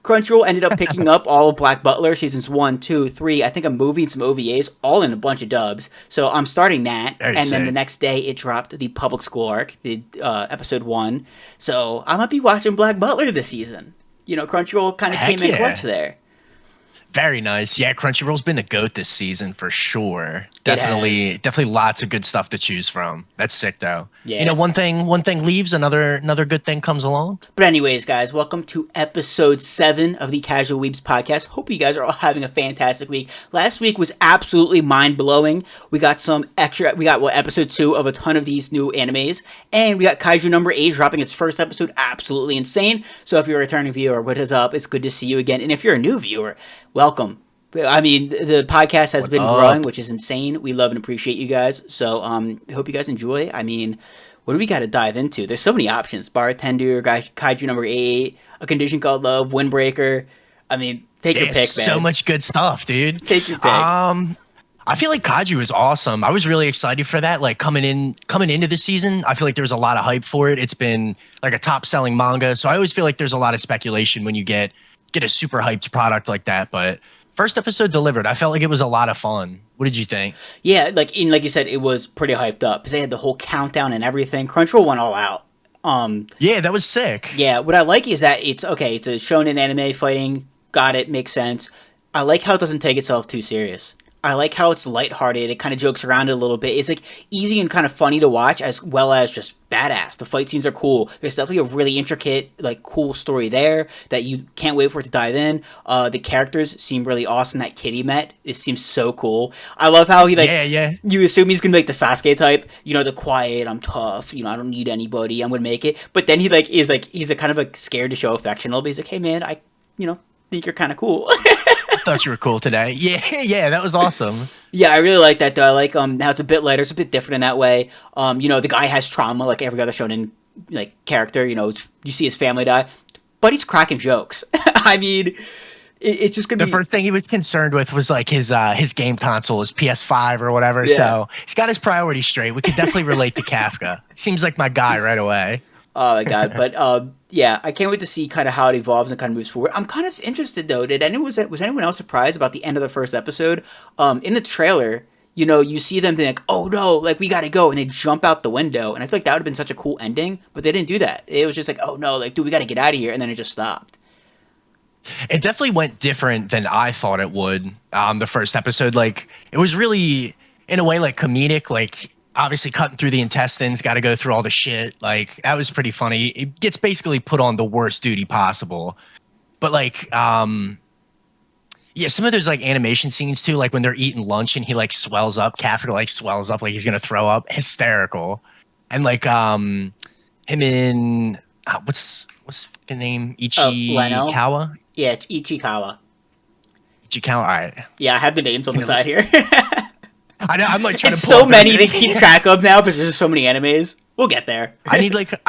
Crunchyroll ended up picking up all of Black Butler seasons 1, 2, 3. I think I'm moving some OVAs, all in a bunch of dubs. So I'm starting that, Very and then the sick. next day it dropped the public school arc, the episode 1. So I'm gonna be watching Black Butler this season. Crunchyroll kind of came Heck in clutch yeah. there. Very nice. Yeah, Crunchyroll's been the goat this season for sure. It has. Definitely lots of good stuff to choose from. That's sick though. Yeah. One thing leaves, another good thing comes along. But anyways, guys, welcome to episode 7 of the Casual Weebs podcast. Hope you guys are all having a fantastic week. Last week was absolutely mind-blowing. We got episode 2 of a ton of these new animes, and we got Kaiju number 8 dropping its first episode. Absolutely insane. So if you're a returning viewer, what is up? It's good to see you again. And if you're a new viewer, welcome. I mean, the podcast has What been up? growing, which is insane. We love and appreciate you guys. So, hope you guys enjoy. I mean, what do we got to dive into? There's so many options. Bartender, Kaiju number 8, A Condition Called Love, Windbreaker. I mean, take your pick, man. So much good stuff, dude. Take your pick. I feel like Kaiju is awesome. I was really excited for that. Like coming into the season, I feel like there was a lot of hype for it. It's been like a top selling manga. So I always feel like there's a lot of speculation when you get a super hyped product like that. But first episode delivered. I felt like it was a lot of fun. What did you think? Yeah, like you said, it was pretty hyped up because they had the whole countdown and everything. Crunchyroll went all out. Yeah, that was sick. Yeah, what I like is that it's okay. It's a shonen anime fighting. Got it. Makes sense. I like how it doesn't take itself too serious. I like how it's lighthearted. It kind of jokes around it a little bit. It's like easy and kind of funny to watch, as well as just badass. The fight scenes are cool. There's definitely a really intricate, like, cool story there that you can't wait for it to dive in. The characters seem really awesome. That kid he met, it seems so cool. I love how he, like, Yeah. you assume he's gonna be like the Sasuke type, the quiet, I'm tough, I don't need anybody, I'm gonna make it. But then he's a kind of like scared to show affection a little bit. He's like, hey man, I think you're kind of cool. I thought you were cool today. Yeah, that was awesome. Yeah, I really like that though. I like how it's a bit lighter, it's a bit different in that way. The guy has trauma like every other shonen like character. You see his family die, but he's cracking jokes. I mean, it's just gonna The first thing he was concerned with was like his game console, his PS5 or whatever. Yeah. So he's got his priorities straight. We could definitely relate to Kafka. Seems like my guy right away. Oh my god! But yeah, I can't wait to see kind of how it evolves and kind of moves forward. I'm kind of interested though. Was anyone else surprised about the end of the first episode? In the trailer, you see them being like, "Oh no, like we gotta go," and they jump out the window, and I feel like that would have been such a cool ending. But they didn't do that. It was just like, "Oh no, like dude, we gotta get out of here," and then it just stopped. It definitely went different than I thought it would. The first episode, like it was really in a way like comedic, like obviously cutting through the intestines, got to go through all the shit. Like that was pretty funny. It gets basically put on the worst duty possible. But like, yeah, some of those like animation scenes too, like when they're eating lunch and he like swells up, Kafka like swells up like he's gonna throw up, hysterical. And like him in what's the name, Leno? Ichikawa. Yeah, it's Ichikawa. Ichikawa. All right. Yeah, I have the names on the side here. I know. I'm like trying It's to pull so up many to everything. keep track of now because there's just so many animes. We'll get there. I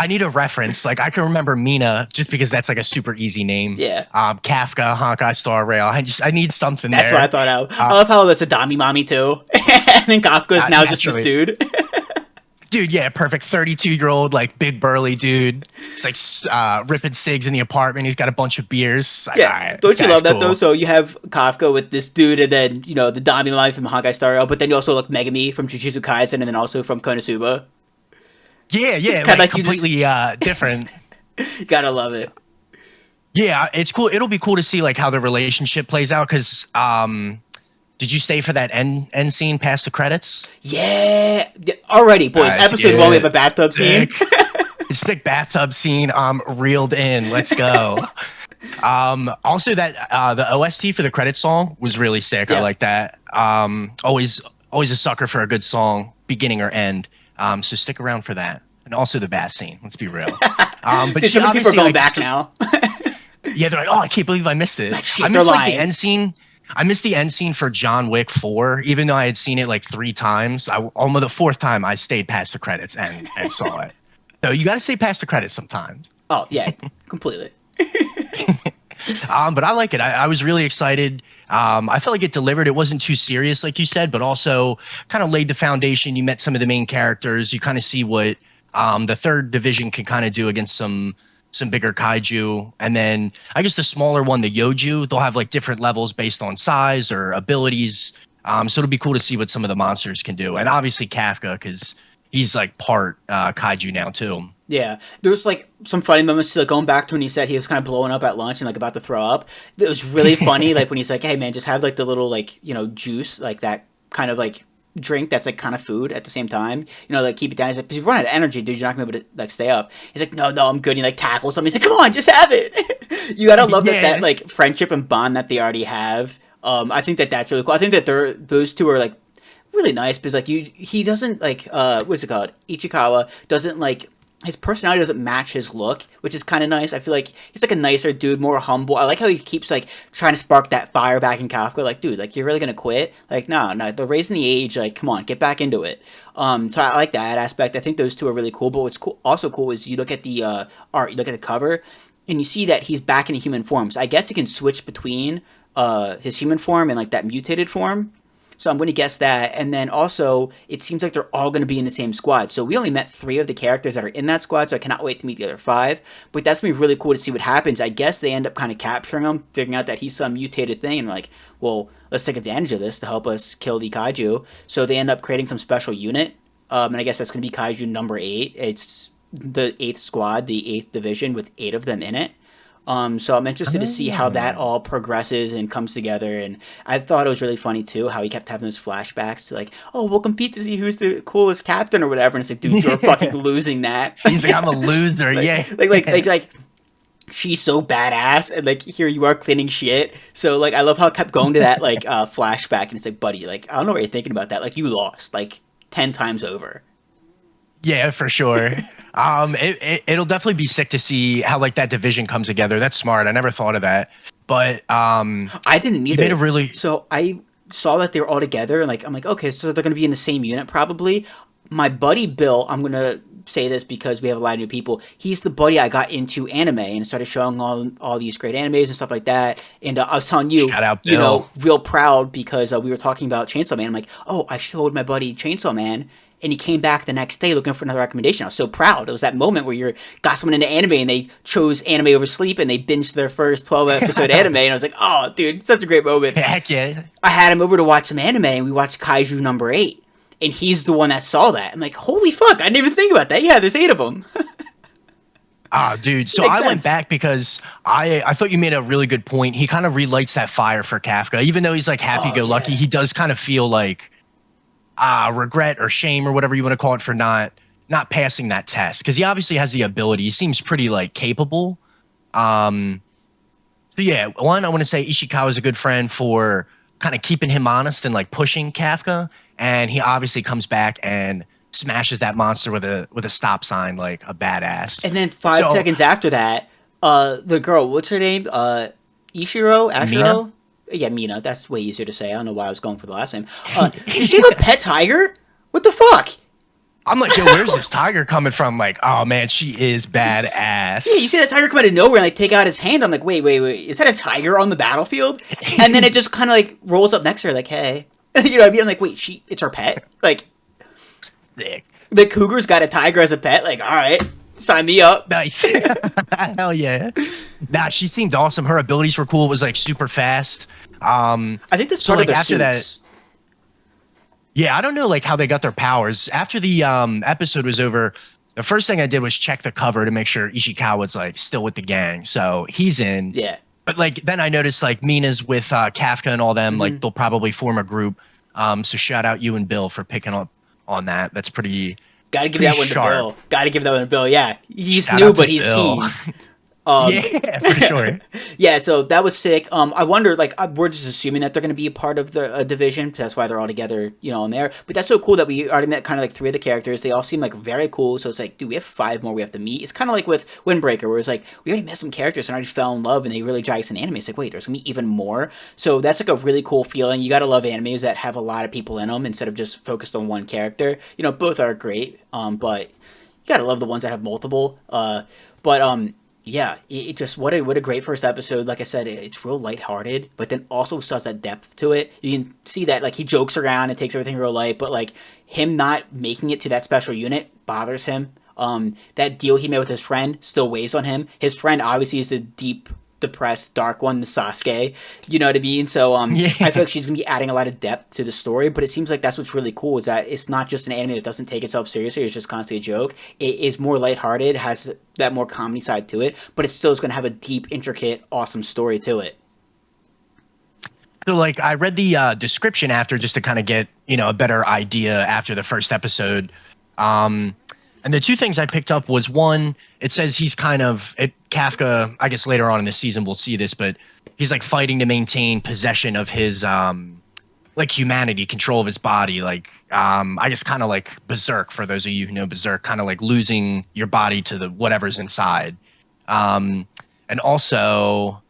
need a reference. Like I can remember Mina just because that's like a super easy name. Yeah. Kafka, Honkai Star Rail. I need something That's there. what I thought out. I love how that's a Dami Mommy too. And then Kafka's now just this naturally. dude. Dude, yeah, perfect 32-year-old, like big burly dude. He's like ripping cigs in the apartment. He's got a bunch of beers. Like, Yeah. all right, Don't this you love guy's that though? cool. So you have Kafka with this dude and then, the Dami Mommy from Honkai Star Rail, but then you also look Megami from Jujutsu Kaisen and then also from Konosuba. Yeah, kinda like you just- completely different. You gotta love it. Yeah, it's cool. It'll be cool to see like how the relationship plays out because did you stay for that end scene past the credits? Yeah. Already, boys. Nice, Episode yeah. 1, we have a bathtub scene. Sick bathtub scene. Reeled in. Let's go. Also, that the OST for the credit song was really sick. Yeah. I like that. Always a sucker for a good song, beginning or end. So stick around for that, and also the bath scene. Let's be real. But Dude, so many people are obviously, going like, back now. Yeah, they're like, oh, I can't believe I missed it. Like, shit, I they're missed like lying. the end scene. I missed the end scene for John Wick 4, even though I had seen it like 3 times. Almost the 4th time I stayed past the credits and saw it. So you got to stay past the credits sometimes. Oh, yeah. Completely. But I like it. I was really excited. I felt like it delivered. It wasn't too serious, like you said, but also kind of laid the foundation. You met some of the main characters. You kind of see what the third division can kind of do against some some bigger kaiju, and then I guess the smaller one, the Yoju, they'll have like different levels based on size or abilities. So it'll be cool to see what some of the monsters can do, and obviously Kafka because he's like part kaiju now too. Yeah, there's like some funny moments, like going back to when he said he was kind of blowing up at lunch and like about to throw up. It was really funny, like when he's like, "Hey man, just have like the little like juice, like that kind of like drink that's like kind of food at the same time. Like keep it down." He's like, "If you run out of energy, dude, you're not gonna be able to like stay up." He's like, "No, no, I'm good." And he like tackles him. He's like, "Come on, just have it." You gotta love that Yeah. like friendship and bond that they already have. I think that that's really cool. I think that those two are like really nice because like he doesn't like what's it called, Ichikawa doesn't like his personality doesn't match his look, which is kind of nice. I feel like he's like a nicer dude, more humble. I like how he keeps like trying to spark that fire back in Kafka. Like, dude, like you're really gonna quit? Like, no, no, they're raising the age. Like, come on, get back into it. So I like that aspect. I think those two are really cool. But what's cool, also cool, is you look at the art, you look at the cover, and you see that he's back in a human form. So I guess he can switch between his human form and like that mutated form. So I'm going to guess that. And then also, it seems like they're all going to be in the same squad. So we only met 3 of the characters that are in that squad, so I cannot wait to meet the other 5. But that's going to be really cool to see what happens. I guess they end up kind of capturing him, figuring out that he's some mutated thing, and like, well, let's take advantage of this to help us kill the kaiju. So they end up creating some special unit. And I guess that's going to be Kaiju number 8. It's the 8th squad, the 8th division, with 8 of them in it. So I'm interested to see how that Oh. all progresses and comes together. And I thought it was really funny too how he kept having those flashbacks to like, oh, we'll compete to see who's the coolest captain or whatever. And it's like, dude, you're fucking losing that. He's like, I'm a loser. like, Yeah. like she's so badass, and like here you are cleaning shit. So like I love how it kept going to that like flashback, and it's like, buddy, like I don't know what you're thinking about that. Like you lost like 10 times over. Yeah, for sure. It'll definitely be sick to see how like that division comes together. That's smart. I never thought of that. But I didn't you made a either. really So I saw that they were all together, and like I'm like, okay, so they're gonna be in the same unit probably. My buddy Bill, I'm gonna say this because we have a lot of new people. He's the buddy I got into anime and started showing all these great animes and stuff like that. And I was telling you, shout out Bill. real proud because we were talking about Chainsaw Man. I'm like, oh, I showed my buddy Chainsaw Man. And he came back the next day looking for another recommendation. I was so proud. It was that moment where you got someone into anime and they chose anime over sleep and they binged their first 12 episode anime. And I was like, oh, dude, such a great moment. Heck yeah. I had him over to watch some anime and we watched Kaiju number 8. And he's the one that saw that. I'm like, holy fuck, I didn't even think about that. Yeah, there's 8 of them. Ah, dude. So Makes I went sense. back because I thought you made a really good point. He kind of relights that fire for Kafka. Even though he's like happy Oh, go lucky, yeah. he does kind of feel like regret or shame or whatever you want to call it for not passing that test. Because he obviously has the ability. He seems pretty like capable. Um so yeah, one, I want to say Ishikawa is a good friend for kind of keeping him honest and like pushing Kafka. And he obviously comes back and smashes that monster with a stop sign like a badass. And then 5 So seconds after that, the girl, what's her name? Ishiro? Mina, Ashiro? Yeah, Mina. That's way easier to say. I don't know why I was going for the last name. Did she have a pet tiger? What the fuck? I'm like, yo, where's this tiger coming from? Like, oh man, she is Yeah, you badass. see that tiger come out of nowhere and like take out his hand. I'm like, wait, wait, wait. Is that a tiger on the battlefield? And then it just kind of like rolls up next to her, like, hey. You know what I mean? I'm like, wait, it's her pet? Like, Sick. the cougar's got a tiger as a pet? Like, all right, sign me up. Nice. Hell yeah. Nah, she seemed awesome. Her abilities were cool. It was like super fast. I think that's So part of like the after that, suits. yeah, I don't know like how they got their powers. After the episode was over, the first thing I did was check the cover to make sure Ishikawa was like still with the gang. So he's in. Yeah. But like then I noticed like Mina's with Kafka and all them. Mm-hmm. Like they'll probably form a group. So shout out you and Bill for picking up on that. That's Gotta give pretty that one to sharp. Bill. Gotta give that one to Bill. Yeah, he's Shout new, out to but he's Bill. keen. Um, Yeah, for sure. yeah, so that was sick. I wonder, like, we're just assuming that they're going to be a part of the division, because that's why they're all together, in there. But that's so cool that we already met kind of like 3 of the characters. They all seem like very cool. So it's like, dude, we have 5 more we have to meet. It's kind of like with Windbreaker, where it's like we already met some characters and already fell in love, and they really dragged us in anime. It's like, wait, there's gonna be even more. So that's like a really cool feeling. You gotta love animes that have a lot of people in them instead of just focused on one character. Both are great, but you gotta love the ones that have multiple. But yeah, it just what a great first episode. Like I said, it's real lighthearted, but then also still has that depth to it. You can see that like he jokes around and takes everything real light, but like him not making it to that special unit bothers him. That deal he made with his friend still weighs on him. His friend obviously is the deep, depressed, dark one, the Sasuke. You know what I mean? So I feel Yeah. like she's gonna be adding a lot of depth to the story. But it seems like that's what's really cool is that it's not just an anime that doesn't take itself seriously. It's just constantly a joke. It is more lighthearted, has that more comedy side to it, but it still is gonna have a deep, intricate, awesome story to it. So like I read the description after just to kind of get, a better idea after the first episode. Um, and the two things I picked up was one, it says he's kind of Kafka, I guess later on in the season we'll see this, but he's like fighting to maintain possession of his like humanity, control of his body, like I guess kind of like Berserk for those of you who know Berserk, kind of like losing your body to the whatever's inside. Um, and also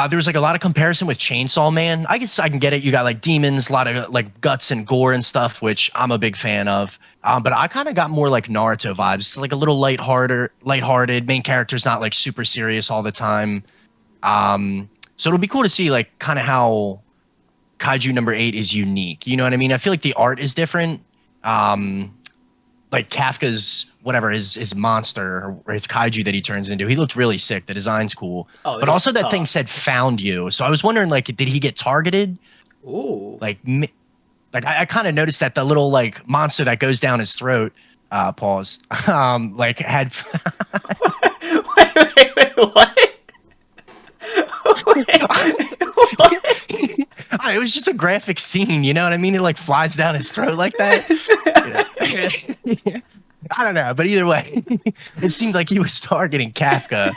there was like a lot of comparison with Chainsaw Man. I guess I can get it. You got like demons, a lot of like guts and gore and stuff, which I'm a big fan of. But I kind of got more like Naruto vibes. It's like a little lighthearted. Main character's not like super serious all the time. So it'll be cool to see like kind of how Kaiju number 8 is unique. You know what I mean? I feel like the art is different. Like Kafka's whatever his monster or his kaiju that he turns into, he looked really sick. The design's cool, Oh, it but looks also that thing tough. said "found you." So I was wondering, like, did he get targeted? Ooh. Like, I kind of noticed that the little like monster that goes down his throat, pause, like had. Wait, what? What? It was just a graphic scene, you know what I mean? It like flies down his throat like that. I don't know, but either way, it seemed like he was targeting Kafka.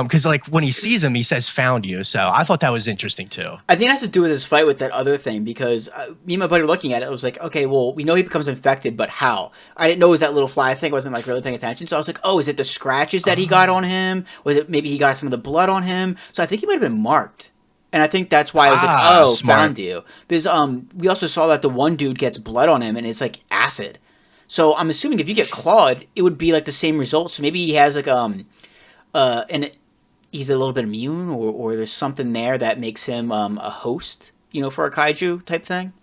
Because like when he sees him, he says "found you." So I thought that was interesting too. I think it has to do with his fight with that other thing because me and my buddy were looking at it. I was like, okay, well, we know he becomes infected, but how? I didn't know it was that little fly thing. I wasn't like really paying attention. So I was like, oh, is it the scratches that he got on him? Was it maybe he got some of the blood on him? So I think he might have been marked. And I think that's why I was like, oh, Smart. found you. Because we also saw that the one dude gets blood on him and it's like acid. So I'm assuming if you get clawed, it would be like the same result. So maybe he has like an he's a little bit immune, or there's something there that makes him a host, for a kaiju type thing.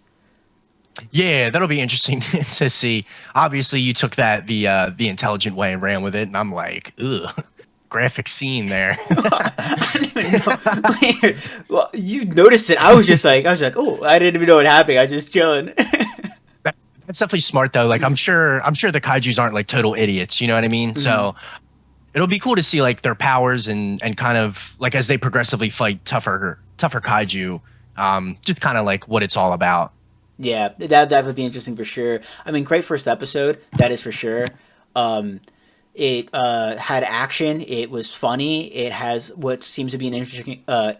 Yeah, that'll be interesting to see. Obviously, you took that the intelligent way and ran with it, and I'm like, ugh, graphic scene there. I didn't even know. Well, you noticed it. I was like, oh, I didn't even know what happened. I was just chilling. That's definitely smart though. Like I'm sure the kaiju's aren't like total idiots. You know what I mean? Mhm. So it'll be cool to see like their powers and kind of like as they progressively fight tougher kaiju. Just kind of like what it's all about. Yeah, that would be interesting for sure. I mean, great first episode, that is for sure. Um, it had action. It was funny. It has what seems to be an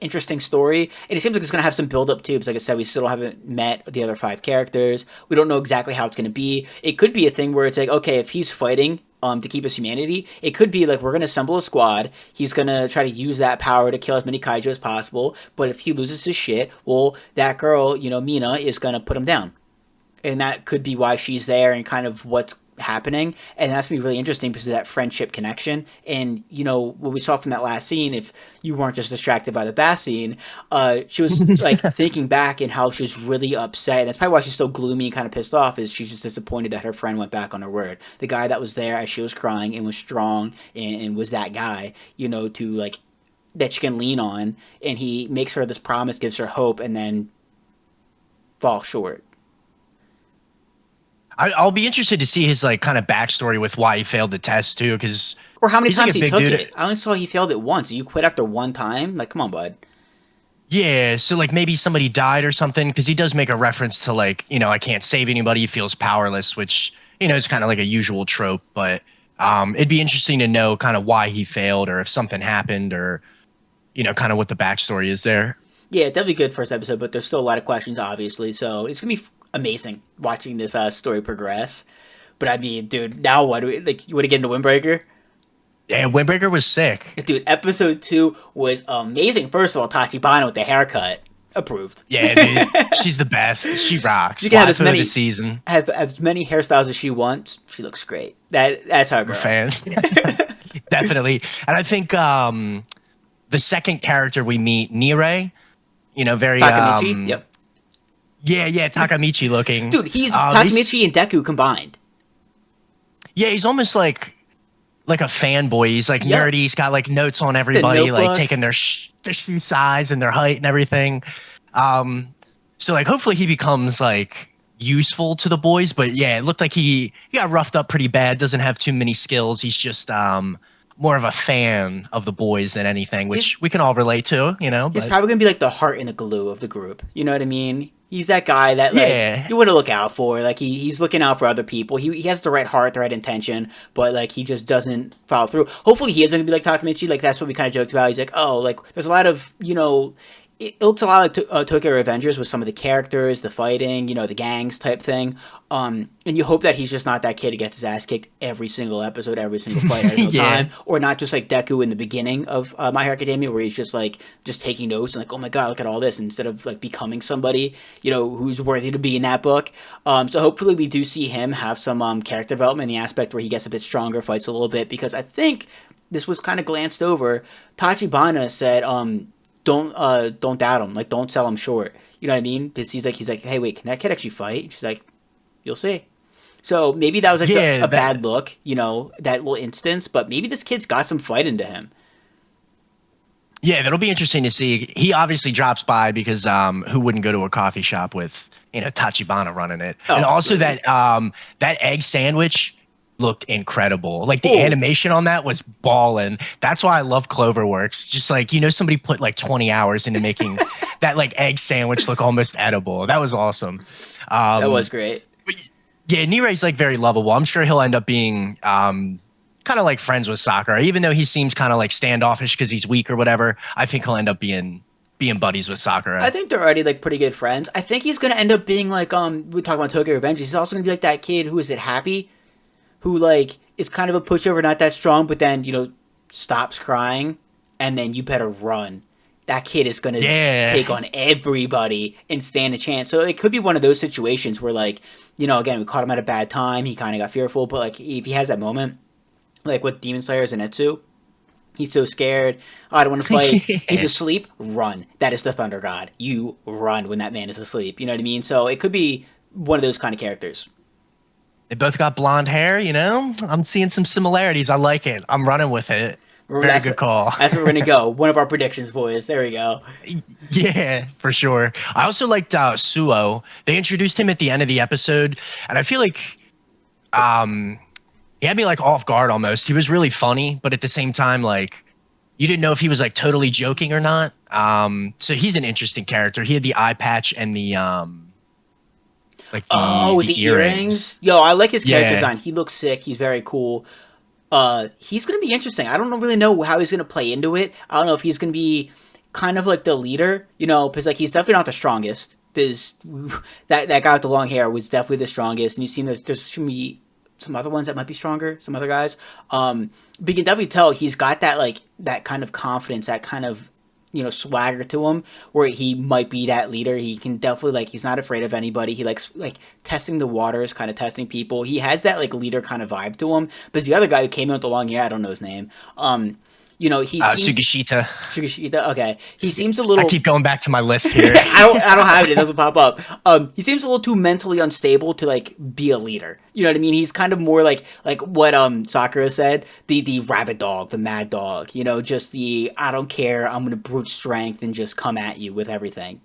interesting story, and it seems like it's going to have some build up too. Because, like I said, we still haven't met the other five characters. We don't know exactly how it's going to be. It could be a thing where it's like, okay, if he's fighting to keep his humanity, it could be like we're going to assemble a squad. He's going to try to use that power to kill as many kaiju as possible. But if he loses his shit, well, that girl, Mina, is going to put him down, and that could be why she's there and kind of what's happening. And that's gonna be really interesting because of that friendship connection. And what we saw from that last scene, if you weren't just distracted by the bath scene, she was like thinking back and how she was really upset. And that's probably why she's so gloomy and kind of pissed off, is she's just disappointed that her friend went back on her word. The guy that was there as she was crying and was strong and was that guy, to like that she can lean on, and he makes her this promise, gives her hope, and then falls short. I'll be interested to see his like kind of backstory with why he failed the test too, because Or how many he's like times a he big took dude. it. I only saw he failed it once. You quit after one time? Like, come on, bud. Yeah, so like maybe somebody died or something, because he does make a reference to like, I can't save anybody, he feels powerless, which, is kind of like a usual trope, but it'd be interesting to know kind of why he failed or if something happened or, kind of what the backstory is there. Yeah, definitely good first episode, but there's still a lot of questions, obviously. So it's gonna be amazing watching this story progress. But I mean, dude, now what? You want to get into Windbreaker? Yeah, Windbreaker was sick. Dude, episode 2 was amazing. First of all, Tachibana with the haircut, approved. Yeah, dude, she's the best. She rocks. She can have as Waifu of the many season. have as many hairstyles as she wants. She looks great. That's our I'm a girl. fan. Definitely. And I think the second character we meet, Nire, very Takamichi. Yep. yeah, Takamichi looking. Dude, he's This Takamichi and Deku combined. Yeah, he's almost like a fanboy. He's like Yep, nerdy. He's got like notes on the everybody, like Notebook. taking their shoe size and their height and everything. Um, so like hopefully he becomes like useful to the boys. But yeah, it looked like he got roughed up pretty bad. Doesn't have too many skills. He's just more of a fan of the boys than anything, He's which we can all relate to, you know. he's But probably gonna be like the heart and the glue of the group. You know what I mean? He's that guy that like yeah, you want to look out for. Like he's looking out for other people. He has the right heart, the right intention, but like he just doesn't follow through. Hopefully he isn't gonna be like Takamichi. Like that's what we kind of joked about. He's like, oh, like there's a lot of it looks a lot like Tokyo Revengers with some of the characters, the fighting, the gangs type thing. And you hope that he's just not that kid who gets his ass kicked every single episode, every single fight, every single yeah. time, or not just like Deku in the beginning of My Hero Academia, where he's just like just taking notes and like, oh my god, look at all this, instead of like becoming somebody who's worthy to be in that book. So hopefully we do see him have some character development in the aspect where he gets a bit stronger, fights a little bit, because I think this was kind of glanced over. Tachibana said, don't doubt him, like don't sell him short. You know what I mean? Because he's like, hey, wait, can that kid actually fight? And she's like, you'll see. So maybe that was like Yeah, a bad look, that little instance. But maybe this kid's got some fight into him. yeah, that'll be interesting to see. He obviously drops by because who wouldn't go to a coffee shop with Tachibana running it, and Oh, also absolutely. that egg sandwich looked incredible. Like the Oh, animation on that was ballin'. That's why I love Cloverworks. Just like somebody put like 20 hours into making that like egg sandwich look almost edible. That was awesome. that was Um, great. but yeah, Nirei's like very lovable. I'm sure he'll end up being kind of like friends with Sakura, even though he seems kind of like standoffish because he's weak or whatever. I think he'll end up being buddies with I Sakura. think they're already like pretty good friends. I think he's gonna end up being like we talk about Tokyo Revenge. He's also gonna be like that kid who is it Happy, who like is kind of a pushover, not that strong, but then stops crying, and then you better run. That kid is gonna Yeah, take on everybody and stand a chance. So it could be one of those situations where like again we caught him at a bad time. He kind of got fearful, but like if he has that moment, like with Demon Slayer Zenitsu, he's so scared. Oh, I don't want to fight. He's yeah. asleep. Run. That is the Thunder God. You run when that man is asleep. You know what I mean? So it could be one of those kind of characters. They both got blonde hair. I'm seeing some similarities. I like it. I'm running with it. Remember, Very that's good call. that's where we're gonna go. One of our predictions, boys. There we go. Yeah, for sure. I also liked Suo. They introduced him at the end of the episode, and I feel like um, he had me like off guard almost. He was really funny, but at the same time, like you didn't know if he was like totally joking or not. So he's an interesting character. He had the eye patch and the like Oh, with the the earrings. earrings. Yo, I like his character Yeah. design. He looks sick. He's very cool. He's gonna be interesting. I don't really know how he's gonna play into it. I don't know if he's gonna be kind of like the leader, because like he's definitely not the strongest. Because that guy with the long hair was definitely the strongest, and you've seen there's should be some other ones that might be stronger, some other guys. But you can definitely tell he's got that like that kind of confidence, that kind of swagger to him, where he might be that leader. He can definitely like he's not afraid of anybody. He likes like testing the waters, kind of testing people. He has that like leader kind of vibe to him. But the other guy who came out with the long hair, I don't know his name. He seems Sugishita. Shigashita. Okay, he seems a I little. keep going back to my list here. I don't have it. It doesn't pop up. He seems a little too mentally unstable to like be a leader. You know what I mean? He's kind of more like what Sakura said, the rabbit dog, the mad dog. Just the I don't care. I'm gonna brute strength and just come at you with everything.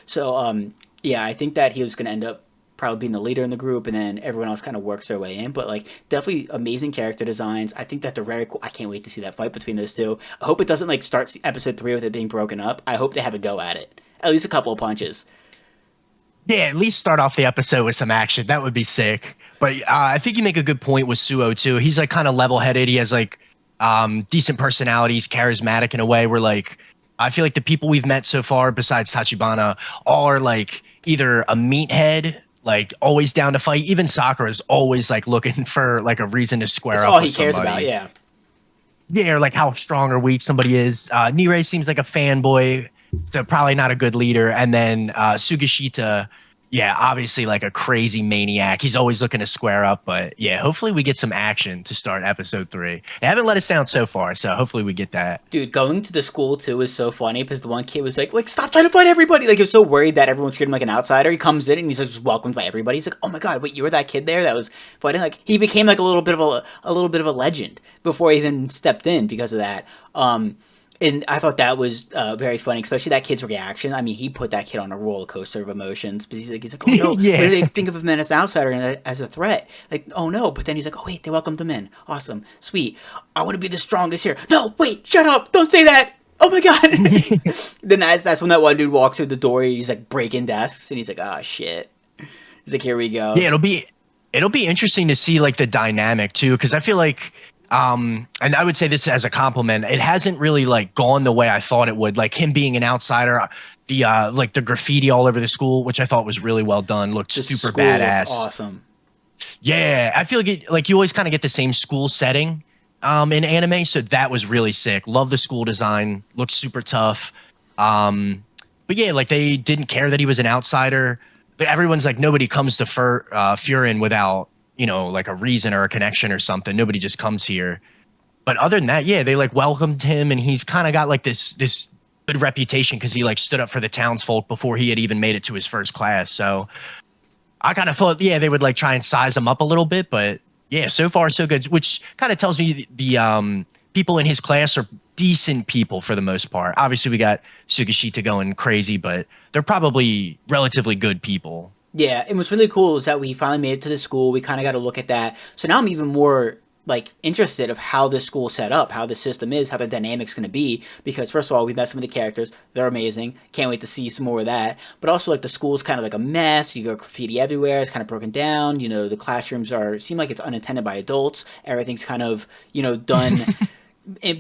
So yeah, I think that he was gonna end up probably being the leader in the group, and then everyone else kind of works their way in. But like, definitely amazing character designs. I think that they're very cool. I can't wait to see that fight between those two. I hope it doesn't like start episode 3 with it being broken up. I hope they have a go at it, at least a couple of punches. Yeah, at least start off the episode with some action. That would be sick. But I think you make a good point with Suo too. He's like kind of level-headed. He has like decent personalities, charismatic in a way where like I feel like the people we've met so far, besides Tachibana, all are like either a meathead, like always down to fight. Even Sakura is always like looking for like a reason to That's square all up he with cares about. somebody. Yeah. Yeah, or like how strong or weak somebody is. Nirei seems like a fanboy, so probably not a good leader. And then Sugishita, yeah, obviously like a crazy maniac. He's always looking to square up, but yeah, hopefully we get some action to start episode 3. They haven't let us down so far, so hopefully we get that. Dude, going to the school too is so funny because the one kid was like, stop trying to fight everybody. Like, he was so worried that everyone treated him like an outsider. He comes in and he's like, just welcomed by everybody. He's like, oh my god, wait, you were that kid there that was fighting. Like, he became like a little bit of a legend before he even stepped in because of that. And I thought that was very funny, especially that kid's reaction. I mean, he put that kid on a roller coaster of emotions. But he's like, oh no, what do Yeah. they think of him as an outsider and as a threat? Like, oh no. But then he's like, oh wait, they welcomed him in. Awesome, sweet. I want to be the strongest here. No, wait, shut up! Don't say that. Oh my god. Then that's when that one dude walks through the door. He's like breaking desks, and he's like, oh shit. He's like, here we go. Yeah, it'll be interesting to see like the dynamic too, because I feel like and I would say this as a compliment, it hasn't really like gone the way I thought it would. Like him being an outsider, the like the graffiti all over the school, which I thought was really well done, looked The super school looked badass. awesome. Yeah, I feel like like you always kind of get the same school setting in anime, so that was really sick. Love the school design, looked super tough. But yeah, like they didn't care that he was an outsider. But everyone's like, nobody comes to Furin without like a reason or a connection or something. Nobody just comes here. But other than that, yeah, they like welcomed him, and he's kind of got like this good reputation because he like stood up for the townsfolk before he had even made it to his first class. So I kind of thought, yeah, they would like try and size him up a little bit, but yeah, so far so good. Which kind of tells me the people in his class are decent people for the most part. Obviously, we got Sugishita going crazy, but they're probably relatively good people. Yeah, and what's really cool is that we finally made it to the school. We kind of got to look at that. So now I'm even more like interested of how this school set up, how the system is, how the dynamics going to be. Because first of all, we met some of the characters; they're amazing. Can't wait to see some more of that. But also, like the school's kind of like a mess. You got graffiti everywhere. It's kind of broken down. The classrooms seem like it's unattended by adults. Everything's kind of done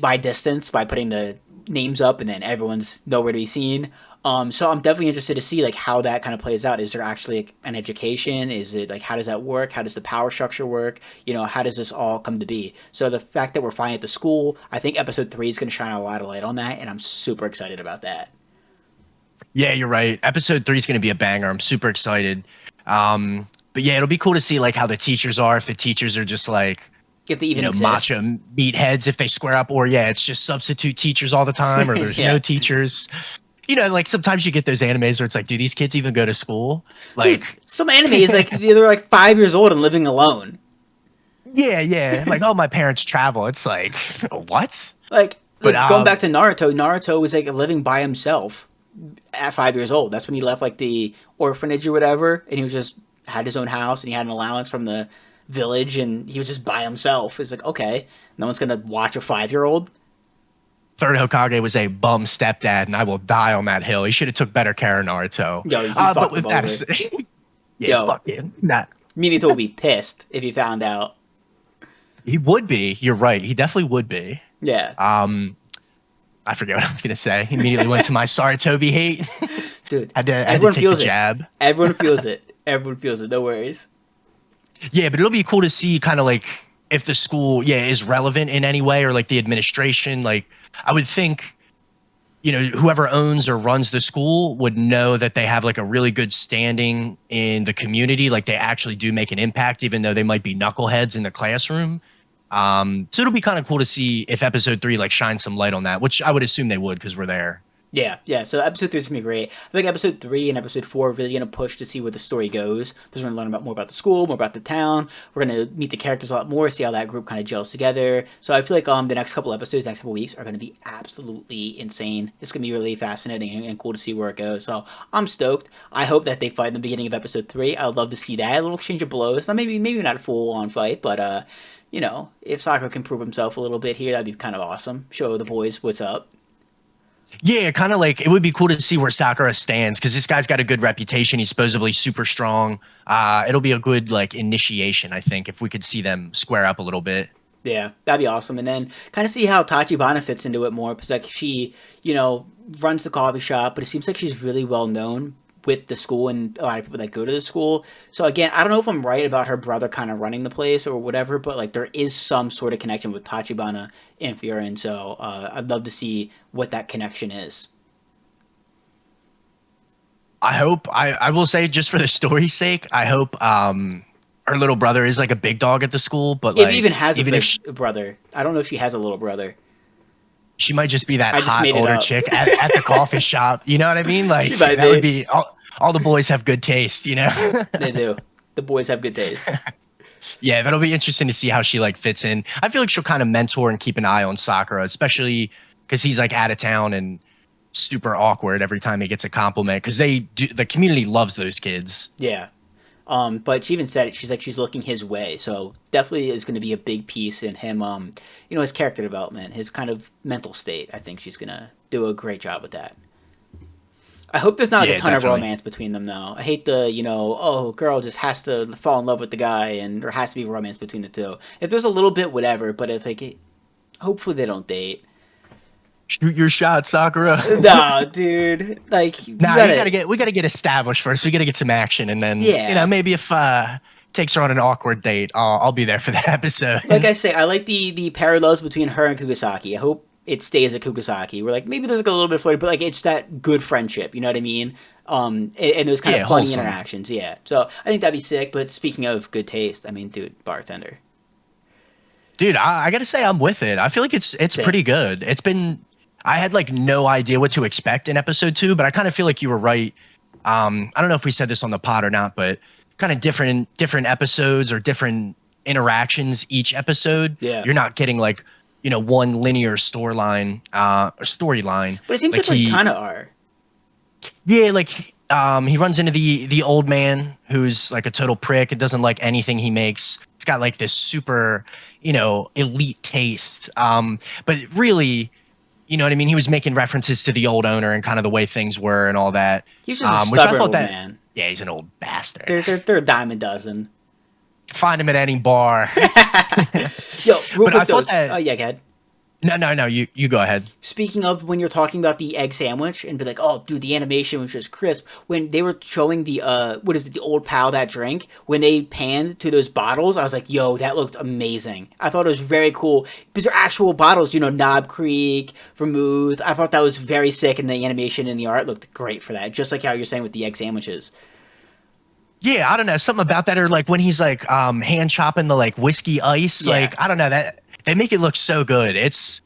by distance by putting the names up, and then everyone's nowhere to be seen. So I'm definitely interested to see like how that kind of plays out. Is there actually like, an education? Is it like how does that work? How does the power structure work? How does this all come to be? So the fact that we're finally at the school, I think episode 3 is going to shine a lot of light on that, and I'm super excited about that. Yeah, you're right. Episode 3 is going to be a banger. I'm super excited. But yeah, it'll be cool to see like how the teachers are. If the teachers are just like If they even macho exist. meatheads, if they square up, or yeah, it's just substitute teachers all the time, or there's no Yeah, teachers. Like sometimes you get those animes where it's like, do these kids even go to school? dude, Like, some anime is like they're like 5 years old and living alone. yeah, yeah. Like, oh, my parents travel. It's like, what? Like But like going back to Naruto, Naruto was like living by himself at 5 years old. That's when he left like the orphanage or whatever, and he was just had his own house and he had an allowance from the village, and he was just by himself. It's like, okay, no one's gonna watch a 5-year-old. third Hokage was a bum stepdad, and I will die on that hill. He should have took better care of Naruto. Yo, he But fucked him with that, over. yeah, Yo, fuck him. Nah, Minato would be pissed if he found out. he would be. You're right. He definitely would be. Yeah, Um, I forget what I was gonna say. He immediately went to my Saratobi hate. dude, had to everyone take the feels it. jab. Everyone feels it. Everyone feels it. No worries. Yeah, but it'll be cool to see kind of like if the school, yeah, is relevant in any way, or like the administration. Like, I would think, whoever owns or runs the school would know that they have like a really good standing in the community. Like they actually do make an impact, even though they might be knuckleheads in the classroom. So it'll be kind of cool to see if episode 3 like shines some light on that, which I would assume they would because we're there. Yeah, yeah. So episode 3 is gonna be great. I think episode 3 and episode 4 are really gonna push to see where the story goes. Because we're gonna learn more about the school, more about the town. We're gonna meet the characters a lot more, see how that group kind of gels together. So I feel like the next couple episodes, next couple weeks, are gonna be absolutely insane. It's gonna be really fascinating and cool to see where it goes. So I'm stoked. I hope that they fight in the beginning of episode 3. I would love to see that, a little exchange of blows. Now maybe not a full on fight, but if Sakura can prove himself a little bit here, that'd be kind of awesome. Show the boys what's up. Yeah, kind of like it would be cool to see where Sakura stands because this guy's got a good reputation. He's supposedly super strong. It'll be a good like initiation, I think, if we could see them square up a little bit. Yeah, that'd be awesome. And then kind of see how Tachibana fits into it more because like she, runs the coffee shop, but it seems like she's really well known with the school and a lot of people that go to the school. So again, I don't know if I'm right about her brother kind of running the place or whatever, but like there is some sort of connection with Tachibana and Fiorin. So I'd love to see what that connection is. I hope I will say just for the story's sake, I hope her little brother is like a big dog at the school, but If he even like has a even if big brother, I don't know if she has a little brother. she might just be that I just hot made it older up. chick at the coffee shop. You know what I mean? She Like might that would be. be all the boys have good taste, you know? They do. The boys have good taste. Yeah, that'll be interesting to see how she like fits in. I feel like she'll kind of mentor and keep an eye on Sakura, especially because he's like out of town and super awkward every time he gets a compliment because the community loves those kids. Yeah. But she even said it. She's like she's looking his way, so definitely is going to be a big piece in him. His character development, his kind of mental state. I think she's gonna do a great job with that. I hope there's not like a Yeah, ton of definitely. romance between them though. I hate oh, girl just has to fall in love with the guy and there has to be romance between the two. If there's a little bit, whatever. But if hopefully they don't date. Shoot your shot, Sakura. No, dude. Like you Nah, gotta, we gotta get established first. We gotta get some action, and then yeah. maybe if takes her on an awkward date, I'll be there for that episode. Like I say, I like the parallels between her and Kugasaki. I hope it stays at Kugasaki. We're like maybe there's like a little bit of flirting, but like it's that good friendship. You know what I mean? And those kind of Yeah, funny wholesome. interactions. Yeah. So I think that'd be sick. But speaking of good taste, I mean, dude, Bartender. Dude, I gotta say I'm with it. I feel like it's Same. pretty good. I had like no idea what to expect in episode 2, but I kind of feel like you were right. I don't know if we said this on the pod or not, but kind of different episodes or different interactions each episode. Yeah. You're not getting like one linear storyline. But it seems Like like kind of are. yeah, like he runs into the old man who's like a total prick and doesn't like anything he makes. He's got like this super elite taste. But really, you know what I mean? He was making references to the old owner and kind of the way things were and all that. He's just a Which I stubborn thought old that, man. yeah, he's an old bastard. They're a dime a dozen. Find him at any bar. Yo, real But I quick though. thought that, Oh yeah, go ahead. no, you go ahead. Speaking of when you're talking about the egg sandwich and be like, oh, dude, the animation was just crisp. When they were showing the what is it, the old pal that drink, when they panned to those bottles, I was like, yo, that looked amazing. I thought it was very cool because they're actual bottles, Knob Creek, Vermouth. I thought that was very sick, and the animation and the art looked great for that. Just like how you're saying with the egg sandwiches. Yeah, I don't know, something about that, or like when he's like hand chopping the like whiskey ice, Yeah. like I don't know, that they make it look so good. It's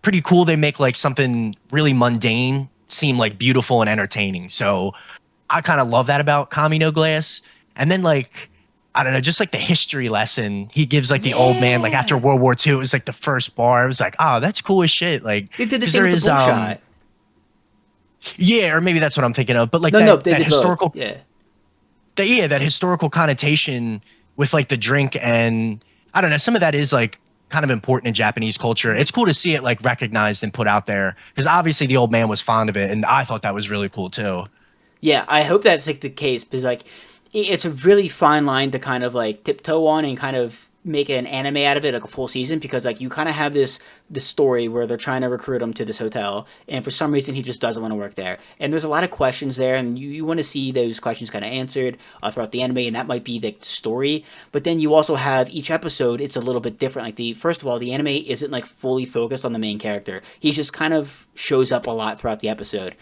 pretty cool. They make like something really mundane seem like beautiful and entertaining. So I kind of love that about Kami no Glass. And then like I don't know, just like the history lesson he gives like the old man like after Yeah. World War II, it was like the first bar. It was like, oh, that's cool as shit. Like They did the because same there with the is bullshot. yeah, or maybe that's what I'm thinking of. But like No, that they that did both. historical Yeah. that historical connotation with like the drink, and I don't know, some of that is like kind of important in Japanese culture. It's cool to see it like recognized and put out there because obviously the old man was fond of it, and I thought that was really cool too. Yeah, I hope that's like the case because like it's a really fine line to kind of like tiptoe on and kind of make an anime out of it like a full season because like you kind of have this story where they're trying to recruit him to this hotel and for some reason he just doesn't want to work there and there's a lot of questions there and you want to see those questions kind of answered throughout the anime and that might be the story but then you also have each episode it's a little bit different like the first of all the anime isn't like fully focused on the main character he just kind of shows up a lot throughout the episode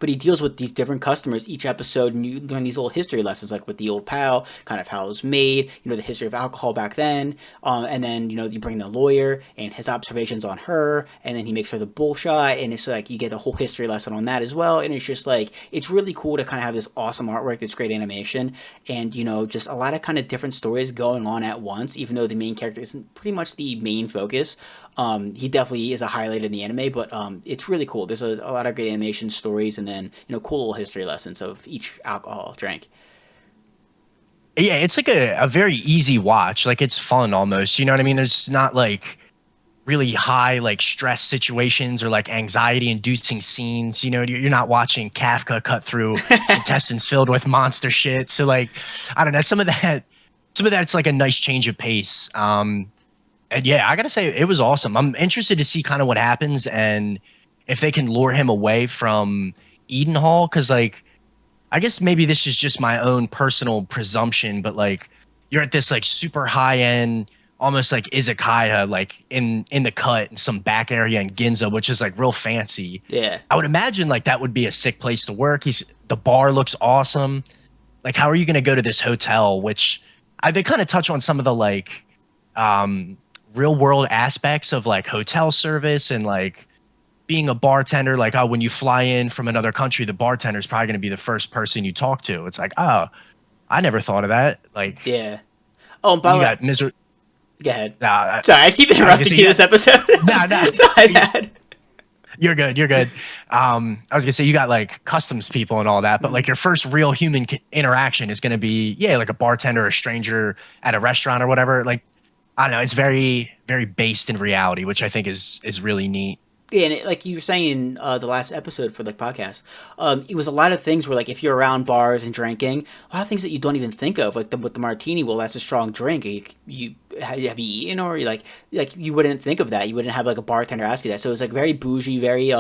but he deals with these different customers each episode and you learn these little history lessons like with the old pal kind of how it was made the history of alcohol back then and then you bring the lawyer and his observations on her and then he makes her the bullshot and it's like you get a whole history lesson on that as well and it's just like it's really cool to kind of have this awesome artwork this great animation and just a lot of kind of different stories going on at once even though the main character isn't pretty much the main focus he definitely is a highlight in the anime, but it's really cool. There's a lot of great animation stories, and then cool little history lessons of each alcohol drink. Yeah, it's like a very easy watch. Like it's fun almost. You know what I mean? There's not like really high like stress situations or like anxiety inducing scenes. You're not watching Kafka cut through intestines filled with monster shit. So like I don't know, some of that's like a nice change of pace. And yeah, I gotta say it was awesome. I'm interested to see kind of what happens and if they can lure him away from Eden Hall, because like I guess maybe this is just my own personal presumption, but like you're at this like super high end almost like izakaya, like in the cut in some back area in Ginza, which is like real fancy. Yeah. I would imagine like that would be a sick place to work. The bar looks awesome. Like, how are you going to go to this hotel? Which they kind of touch on some of the like um, real world aspects of like hotel service and like being a bartender. Like, oh, when you fly in from another country, the bartender is probably going to be the first person you talk to. It's like, oh, I never thought of that. Like, Yeah. Oh, and by you the way, got miser. go ahead. Nah, Sorry, I keep I was gonna interrupting say you you got this episode. nah, nah. Sorry, bad. You're good. You're good. I was gonna say you got like customs people and all that, but Mhm. like your first real human interaction is gonna be like a bartender, or a stranger at a restaurant or whatever. Like I don't know. It's very very based in reality, which I think is really neat. Yeah, and like you were saying in the last episode for the podcast, it was a lot of things where like if you're around bars and drinking, a lot of things that you don't even think of, like with the martini. Well, that's a strong drink. You have you eaten or like you wouldn't think of that. You wouldn't have like a bartender ask you that. So it's like very bougie, very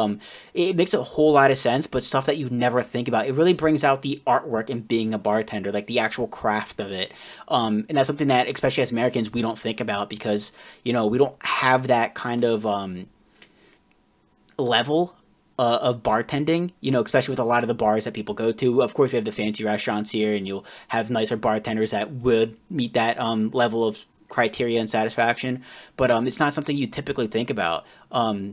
It makes a whole lot of sense, but stuff that you never think about. It really brings out the artwork in being a bartender, like the actual craft of it. And that's something that, especially as Americans, we don't think about because we don't have that kind of level of bartending, especially with a lot of the bars that people go to. Of course, we have the fancy restaurants here, and you'll have nicer bartenders that would meet that level of criteria and satisfaction. But it's not something you typically think about.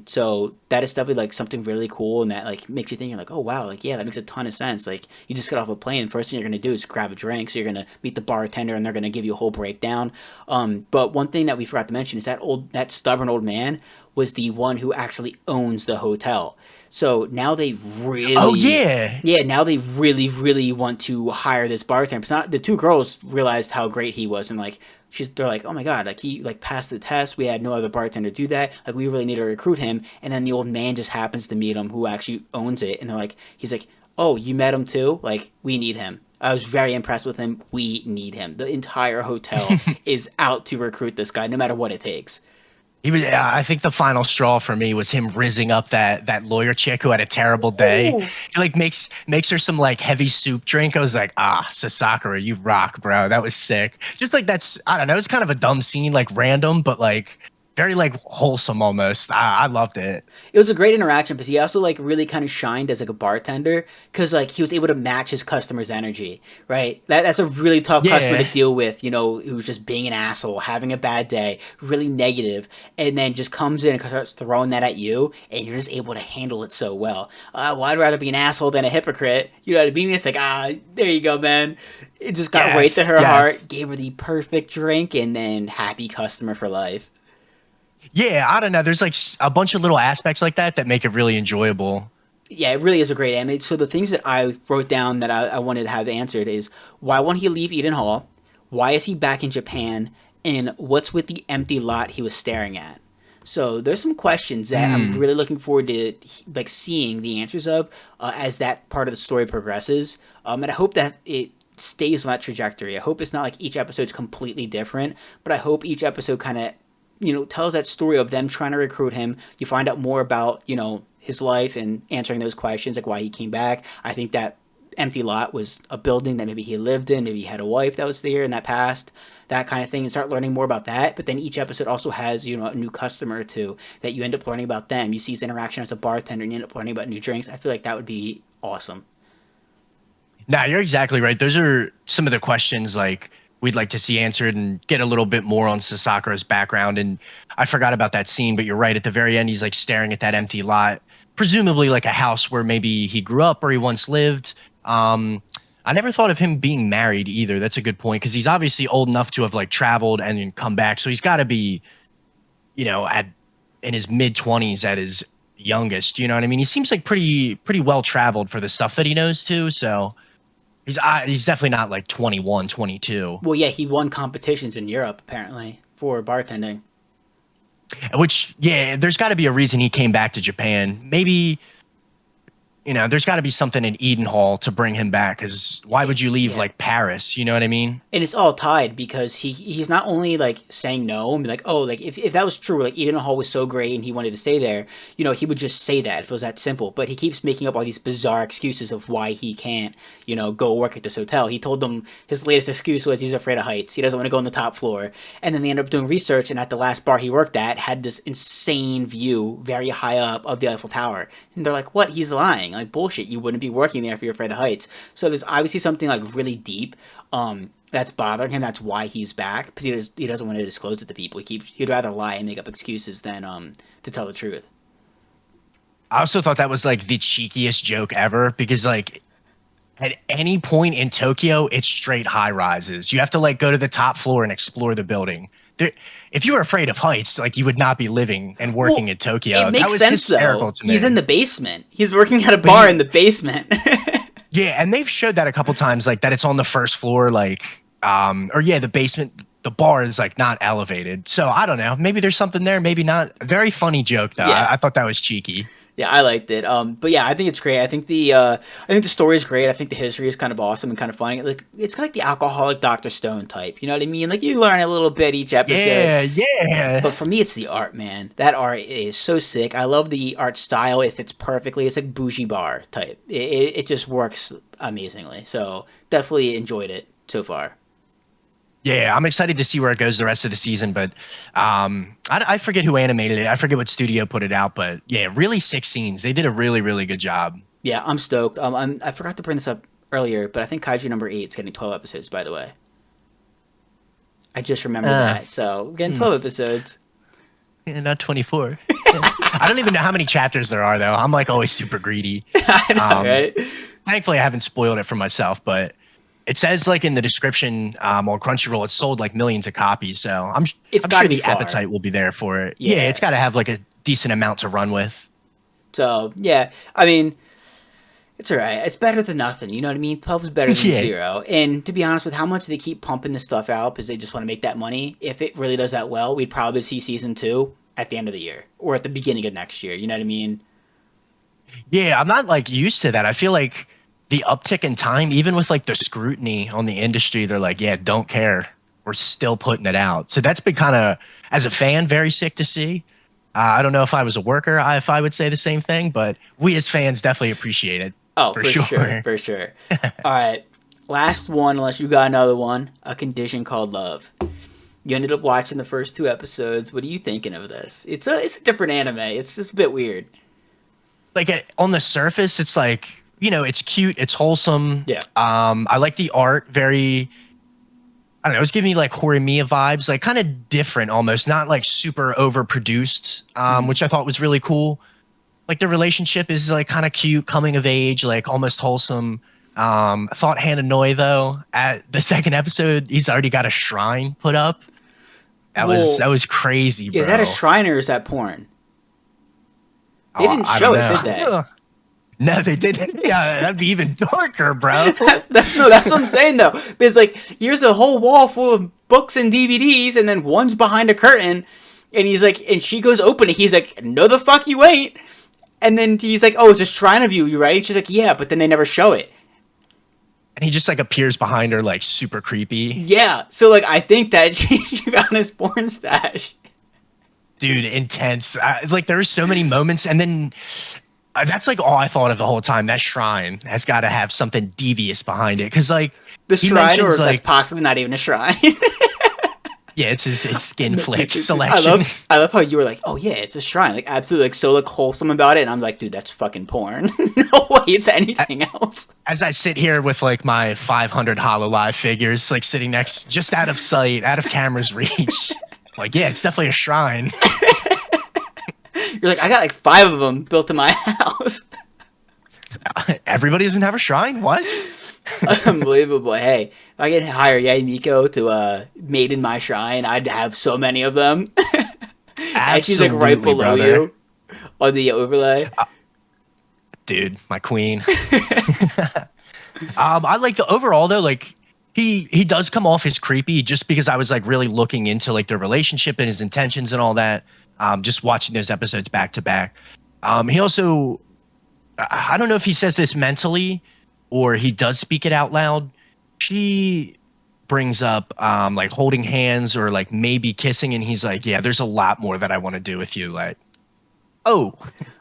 So that is definitely like something really cool, and that like makes you think. You're like, oh wow, like yeah, that makes a ton of sense. Like you just get off a plane, first thing you're gonna do is grab a drink. So you're gonna meet the bartender, and they're gonna give you a whole breakdown. But one thing that we forgot to mention is that stubborn old man was the one who actually owns the hotel. So now they Oh really, yeah, yeah, now they really, really want to hire this bartender. It's not the two girls realized how great he was, and like they're like, oh my god, like he like passed the test. We had no other bartender do that. Like we really need to recruit him. And then the old man just happens to meet him, who actually owns it, and they're like, he's like, oh, you met him too? Like we need him. I was very impressed with him. We need him. The entire hotel is out to recruit this guy, no matter what it takes. he was. I think the final straw for me was him rizzing up that lawyer chick who had a terrible day. Ooh. He like makes her some like heavy soup drink. I was like, Sasakura, you rock, bro. That was sick. Just like that's I don't know. It's kind of a dumb scene, like random, but like very like wholesome almost. I loved it. It was a great interaction because he also like really kind of shined as like a bartender because like he was able to match his customers' energy, right? That's a really tough customer to Yeah. deal with, who's just being an asshole, having a bad day, really negative, and then just comes in and starts throwing that at you, and you're just able to handle it so well. Well, I'd rather be an asshole than a hypocrite. You know what I mean? It's like there you go, man. It just got right to Yes. her Yes. heart, gave her the perfect drink, and then happy customer for life. Yeah, I don't know. There's like a bunch of little aspects like that that make it really enjoyable. Yeah, it really is a great anime. So the things that I wrote down that I wanted to have answered is why won't he leave Eden Hall? Why is he back in Japan? And what's with the empty lot he was staring at? So there's some questions that I'm Mm. really looking forward to like seeing the answers of as that part of the story progresses. And I hope that it stays on that trajectory. I hope it's not like each episode's completely different, but I hope each episode kind of tells that story of them trying to recruit him. You find out more about his life and answering those questions, like why he came back. I think that empty lot was a building that maybe he lived in, maybe he had a wife that was there in that past, that kind of thing, and start learning more about that. But then each episode also has a new customer or two that you end up learning about them. You see his interaction as a bartender, and you end up learning about new drinks. I feel like that would be awesome. Nah, you're exactly right. Those are some of the questions like we'd like to see answered and get a little bit more on Sasakura's background. And I forgot about that scene, but you're right. At the very end, he's like staring at that empty lot, presumably like a house where maybe he grew up or he once lived. I never thought of him being married either. That's a good point because he's obviously old enough to have like traveled and then come back. So he's got to be, at in his mid 20s at his youngest. You know what I mean? He seems like pretty well traveled for the stuff that he knows too. So he's definitely not like 21, 22. Well, yeah, he won competitions in Europe apparently for bartending. Which, yeah, there's got to be a reason he came back to Japan. Maybe there's got to be something in Edenhall to bring him back. Because why would you leave Yeah. like Paris? You know what I mean? And it's all tied because he's not only like saying no and be like, oh, like if that was true, like Eden Hall was so great and he wanted to stay there, he would just say that if it was that simple. But he keeps making up all these bizarre excuses of why he can't, go work at this hotel. He told them his latest excuse was he's afraid of heights. He doesn't want to go on the top floor. And then they end up doing research, and at the last bar he worked at had this insane view very high up of the Eiffel Tower. And they're like, what? He's lying. Like, bullshit. You wouldn't be working there if you're afraid of heights. So there's obviously something like really deep that's bothering him. That's why he's back, because he doesn't want to disclose it to people. He'd rather lie and make up excuses than to tell the truth. I also thought that was like the cheekiest joke ever, because like at any point in Tokyo, it's straight high rises. You have to like go to the top floor and explore the building. If you were afraid of heights, like you would not be living and working in Tokyo. It makes that was sense hysterical though. to me. He's in the basement. He's working at a bar in the basement. Yeah, and they've showed that a couple times, like that it's on the first floor, like the basement. The bar is like not elevated, so I don't know. Maybe there's something there, maybe not. Very funny joke though. Yeah. I thought that was cheeky. Yeah, I liked it. But yeah, I think it's great. I think the story is great. I think the history is kind of awesome and kind of funny. Like it's kind of like the alcoholic Dr. Stone type. You know what I mean? Like you learn a little bit each episode. Yeah. But for me, it's the art, man. That art is so sick. I love the art style. It fits perfectly. It's like bougie bar type. It just works amazingly. So definitely enjoyed it so far. Yeah, I'm excited to see where it goes the rest of the season, but I forget who animated it. I forget what studio put it out, but yeah, really sick scenes. They did a really, really good job. Yeah, I'm stoked. I forgot to bring this up earlier, but I think Kaiju number 8 is getting 12 episodes, by the way. I just remembered that. So we're getting 12 episodes. Yeah, not 24. I don't even know how many chapters there are, though. I'm like always super greedy. I know, right? Thankfully, I haven't spoiled it for myself, but it says like in the description on Crunchyroll, it's sold like millions of copies. So I'm sure the appetite will be there for it. Yeah, it's got to have like a decent amount to run with. So yeah, I mean, it's all right. It's better than nothing. You know what I mean? 12 is better than 0. And to be honest, with how much they keep pumping this stuff out because they just want to make that money, if it really does that well, we'd probably see season 2 at the end of the year or at the beginning of next year. You know what I mean? Yeah, I'm not like used to that. I feel like the uptick in time, even with like the scrutiny on the industry, they're like, yeah, don't care. We're still putting it out. So that's been kind of, as a fan, very sick to see. I don't know if I was a worker, if I would say the same thing, but we as fans definitely appreciate it. Oh, for sure. For sure. All right. Last one, unless you got another one, A Condition Called Love. You ended up watching the first 2 episodes. What are you thinking of this? It's a different anime. It's just a bit weird. Like on the surface, it's like, it's cute, it's wholesome. Yeah. I like the art. Very, I don't know. It was giving me like Horimiya vibes, like kind of different, almost not like super overproduced, which I thought was really cool. Like the relationship is like kind of cute, coming of age, like almost wholesome. I thought Hananoi though at the second episode, he's already got a shrine put up. That was crazy, bro. Is that a shrine or is that porn? They didn't show it, did they? No, they didn't. Yeah, that'd be even darker, bro. that's what I'm saying though. Because like, here's a whole wall full of books and DVDs, and then one's behind a curtain, and he's like, and she goes open it. He's like, no, the fuck you ain't. And then he's like, oh, it's a shrine of you, right? She's like, yeah, but then they never show it. And he just like appears behind her, like super creepy. Yeah, so like I think that she found his porn stash. Dude, intense. Like there are so many moments, and then. That's like all I thought of the whole time. That shrine has got to have something devious behind it, because like the shrine, or like possibly not even a shrine. Yeah, it's his skin flick selection. I love how you were like, oh yeah, it's a shrine, like absolutely, like so like wholesome about it, and I'm like, dude, that's fucking porn. No way, it's anything else. As I sit here with like my 500 Hololive figures, like sitting next, just out of sight, out of camera's reach, like yeah, it's definitely a shrine. You're like, I got like 5 of them built in my house. Everybody doesn't have a shrine? What? Unbelievable. Hey, if I could hire Yay Miko to mate in my shrine, I'd have so many of them. And she's like right below you on the overlay. Dude, my queen. I like the overall though, like he does come off as creepy just because I was like really looking into like their relationship and his intentions and all that. Just watching those episodes back to back. He also I don't know if he says this mentally or he does speak it out loud. She brings up like holding hands or like maybe kissing, and he's like, yeah, there's a lot more that I want to do with you. Like, oh,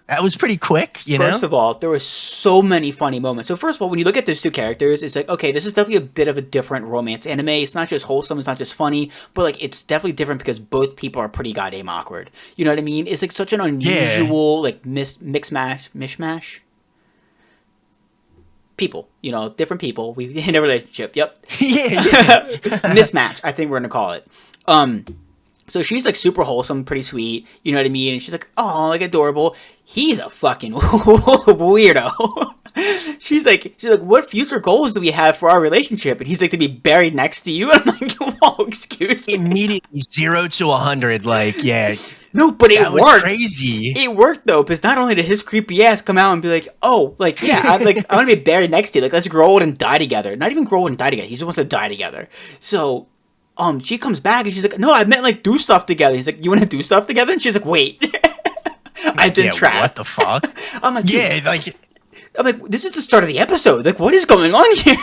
that was pretty quick, you First know? of all, there were so many funny moments. So first of all, when you look at those two characters, it's like, okay, this is definitely a bit of a different romance anime. It's not just wholesome, it's not just funny, but like it's definitely different because both people are pretty goddamn awkward. You know what I mean? It's like such an Yeah. unusual like mix mash mishmash people. You know, different people. We in a relationship. Yep, Yeah, yeah. mismatch. I think we're gonna call it. Um, so she's like super wholesome, pretty sweet. You know what I mean? And she's like, oh, like adorable. He's a fucking weirdo. she's like, what future goals do we have for our relationship? And he's like, to be buried next to you. And I'm like, whoa, excuse me. Immediately 0 to 100. Like, yeah, No, but it that was worked. crazy. It worked though, because not only did his creepy ass come out and be like, "Oh, like yeah, I want to be buried next to you. Like let's grow old and die together." Not even grow old and die together. He just wants to die together. So, she comes back and she's like, "No, I meant like do stuff together." He's like, "You want to do stuff together?" And she's like, "Wait, I've Like, been yeah, what trapped." the fuck? I'm like, dude, Yeah, I'm like, this is the start of the episode. Like, what is going on here?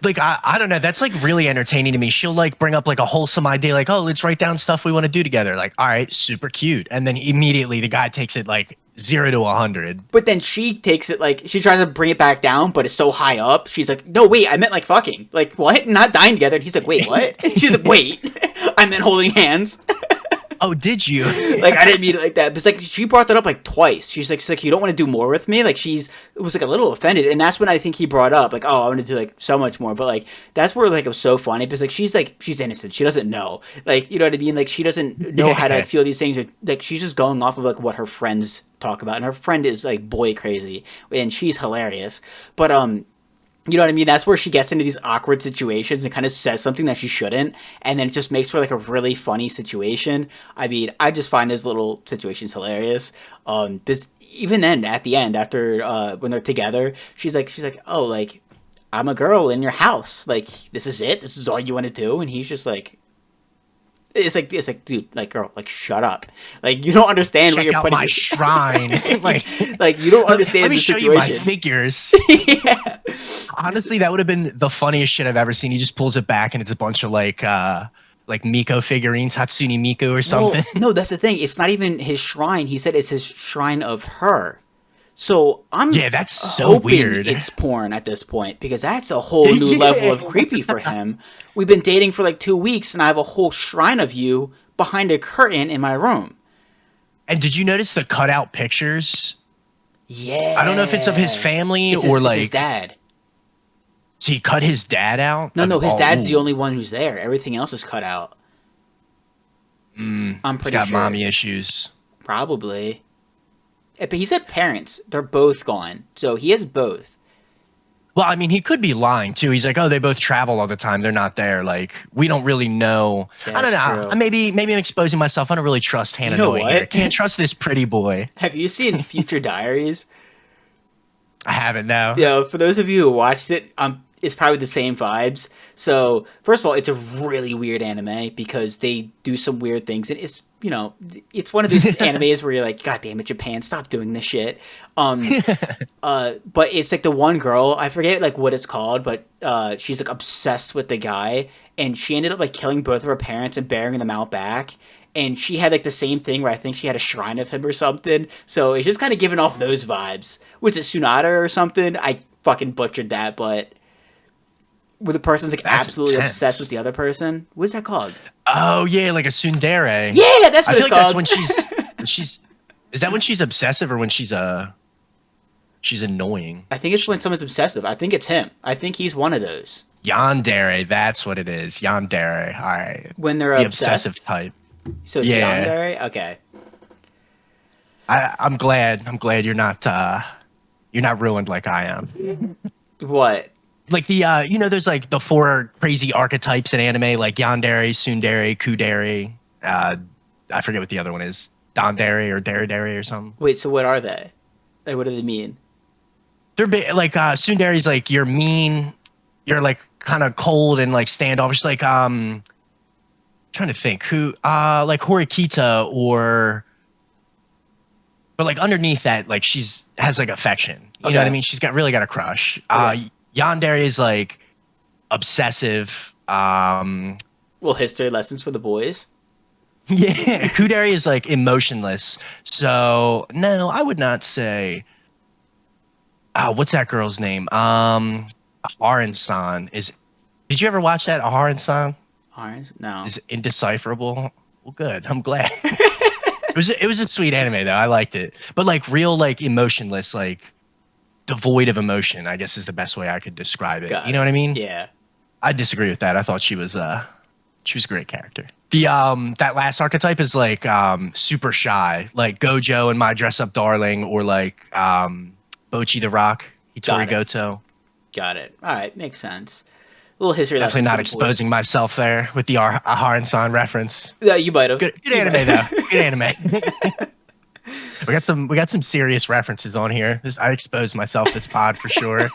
like I don't know. That's like really entertaining to me. She'll like bring up like a wholesome idea, like, oh, let's write down stuff we want to do together. Like, all right, super cute. And then immediately the guy takes it like 0 to 100. But then she takes it like she tries to bring it back down, but it's so high up. She's like, "No, wait, I meant like fucking. Like what? Not dying together." And he's like, "Wait, what?" And she's like, "Wait, I meant holding hands." Oh, did you? Like I didn't mean it like that. But it's like she brought that up like twice. She's like, "You don't want to do more with me?" Like she's it was like a little offended, and that's when I think he brought up like, "Oh, I want to do like so much more." But like that's where like it was so funny because like she's innocent. She doesn't know. Like you know what I mean? Like she doesn't know how to Yeah. like, feel these things. Or, like she's just going off of like what her friends talk about, and her friend is like boy crazy, and she's hilarious. But you know what I mean? That's where she gets into these awkward situations and kind of says something that she shouldn't, and then it just makes for like a really funny situation. I mean, I just find those little situations hilarious. Because even then, at the end, after when they're together, she's like, oh, like I'm a girl in your house. Like this is it. This is all you want to do, and he's just like. It's like, dude, like, girl, like, shut up. Like, you don't understand what Check you're out putting. my shrine. Like, like, you don't let understand me the show you my situation. figures. Yeah. Honestly, that would have been the funniest shit I've ever seen. He just pulls it back and it's a bunch of like Miko figurines, Hatsune Miku or something. Well, no, that's the thing. It's not even his shrine. He said it's his shrine of her. So I'm Yeah, that's so hoping weird. it's porn at this point because that's a whole new level Yeah. of creepy for him. We've been dating for like 2 weeks and I have a whole shrine of you behind a curtain in my room. And did you notice the cutout pictures? I don't know if it's of his Yeah. family It's his, or it's his like dad. so he cut his dad out No, of no, his all. dad's the Ooh, only one who's there. Everything else is cut out. I'm he's pretty got sure. mommy issues. Probably. But he said parents. They're both gone. So he has both. Well, I mean, he could be lying too. He's like, oh, they both travel all the time. They're not there. Like, we don't really know. I don't That's know. true. Maybe I'm exposing myself. I don't really trust You Hannah know Noy here. what? Can't trust this pretty boy. Have you seen Future Diaries? I haven't now. Yeah, for those of you who watched it, it's probably the same vibes. So, first of all, it's a really weird anime because they do some weird things, and it's one of those animes where you're like, God damn it, Japan, stop doing this shit. Um, but it's like the one girl, I forget like what it's called, but she's like obsessed with the guy, and she ended up like killing both of her parents and burying them out back. And she had like the same thing where I think she had a shrine of him or something. So it's just kind of giving off those vibes. Was it Sunada or something? I fucking butchered that, but where the person's like That's absolutely obsessed with intense. the other person. What's that called? Oh yeah, like a tsundere. Yeah, that's I what feel it's like that's called. when she's. Is that when she's obsessive or when she's annoying? I think it's when someone's obsessive. I think it's him. I think he's one of those. Yandere, that's what it is. Yandere. All right. When they're The obsessive obsessed. type. So it's Yeah. Yandere? Okay. I'm glad. I'm glad you're not ruined like I am. What? Like there's like the four crazy archetypes in anime, like yandere, tsundere, kudere. I forget what the other one is. Dandere or deredere or something. Wait, so what are they? Like, what do they mean? They're like tsundere's like you're mean, you're like kind of cold and like standoffish. Like trying to think who like Horikita or but like underneath that, like she's has like affection. You know what I Okay. mean? She's got really got a crush. Okay. Yandere is like obsessive. Little history lessons for the boys. Yeah, Kudere is like emotionless. So no, I would not say. What's that girl's name? Aharon-san is. Did you ever watch that? Aharon-san Orange? No. is indecipherable. Well, good. I'm glad. It was a sweet anime though. I liked it, but like real like emotionless, like devoid of emotion. I guess is the best way I could describe it. You Got know what I it. mean? Yeah. I disagree with that. I thought she was a great character. The that last archetype is like super shy, like Gojo and My Dress Up Darling, or like Bochi the Rock, Hitori Got it. Goto. Got it. All right. Makes sense. Little history Definitely lesson for not the boys. exposing myself there with the Aharon-san reference. Yeah, you might have. Good You anime might. though. Good anime. We got some serious references on here. I exposed myself this pod for sure.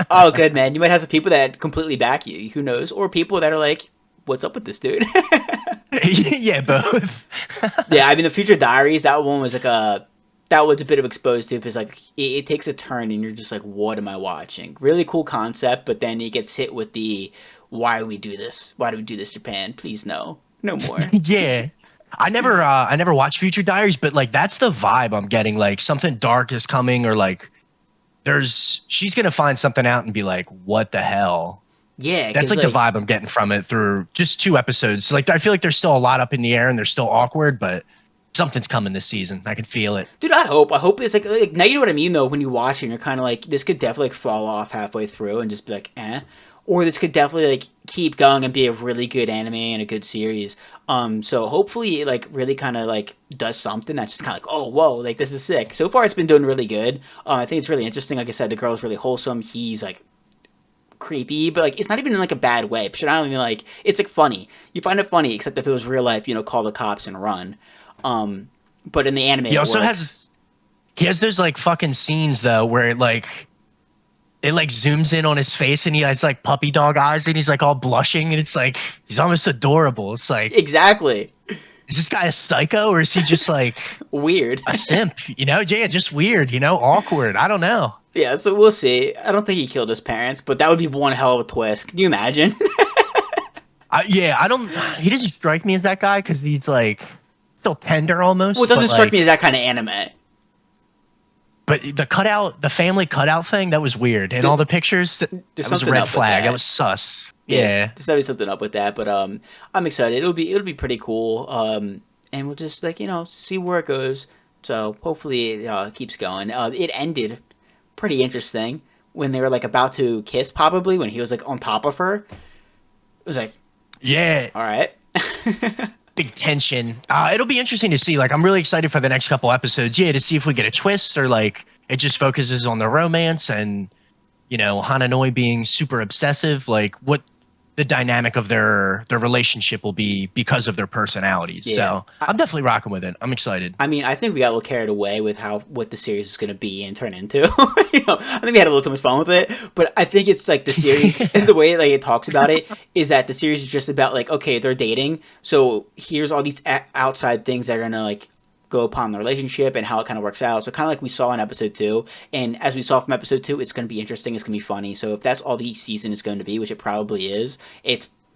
Oh, good man. You might have some people that completely back you. Who knows? Or people that are like, "What's up with this dude?" Yeah, both. Yeah, I mean, the Future Diaries. That one was like that was a bit of exposed to because like it takes a turn and you're just like, "What am I watching?" Really cool concept, but then it gets hit with the, "Why do we do this? Why do we do this, Japan? Please no, no more." Yeah. I never watched Future Diaries, but like that's the vibe I'm getting. Like something dark is coming, or like she's gonna find something out and be like, what the hell? Yeah, That's because like the like vibe I'm getting from it through just 2 episodes. Like I feel like there's still a lot up in the air and they're still awkward, but something's coming this season. I can feel it. dude, I hope it's like now you know what I mean though. When you watch it, you're kind of like this could definitely like fall off halfway through and just be like, eh, or this could definitely like keep going and be a really good anime and a good series. So hopefully it like really kind of like does something that's just kind of like, oh whoa, like this is sick. So far it's been doing really good. I think it's really interesting. Like I said, the girl's really wholesome. He's like creepy, but like it's not even in like a bad way. But I don't even like it's like funny. You find it funny, except if it was real life, call the cops and run. Um, but in the anime, He it also works. has those like fucking scenes though where it like zooms in on his face and he has like puppy dog eyes and he's like all blushing and it's like he's almost adorable. It's like, Exactly. is this guy a psycho or is he just like Weird. a simp? Yeah, just weird, awkward. I don't know. Yeah, so we'll see. I don't think he killed his parents, but that would be one hell of a twist. Can you imagine? Yeah, I don't. He doesn't strike me as that guy because he's like still tender Well, it almost, doesn't but strike me like, as that kind of anime. but the family cutout thing, that was weird. And There- all the pictures, that, There's that was a something red up with flag. That that. was sus. Yes, Yeah. there's gotta be something up with that. But I'm excited. It'll be pretty cool. And we'll just like see where it goes. So hopefully it keeps going. It ended pretty interesting when they were like about to kiss, probably when he was like on top of her. It was like, Yeah. all right. Big tension. It'll be interesting to see. Like, I'm really excited for the next couple episodes. Yeah, to see if we get a twist or like it just focuses on the romance and Hananoi being super obsessive. Like, what the dynamic of their relationship will be because of their personalities. Yeah. So I'm definitely rocking with it. I'm excited. I mean, I think we got a little carried away with what the series is going to be and turn into. I think we had a little too much fun with it. But I think it's like the series and the way like it talks about it is that the series is just about like, okay, they're dating, so here's all these outside things that are gonna like go upon the relationship and how it kind of works out. So kind of like we saw in episode 2, and as we saw from episode 2, it's going to be interesting. It's going to be funny. So if that's all the season is going to be, which it probably is,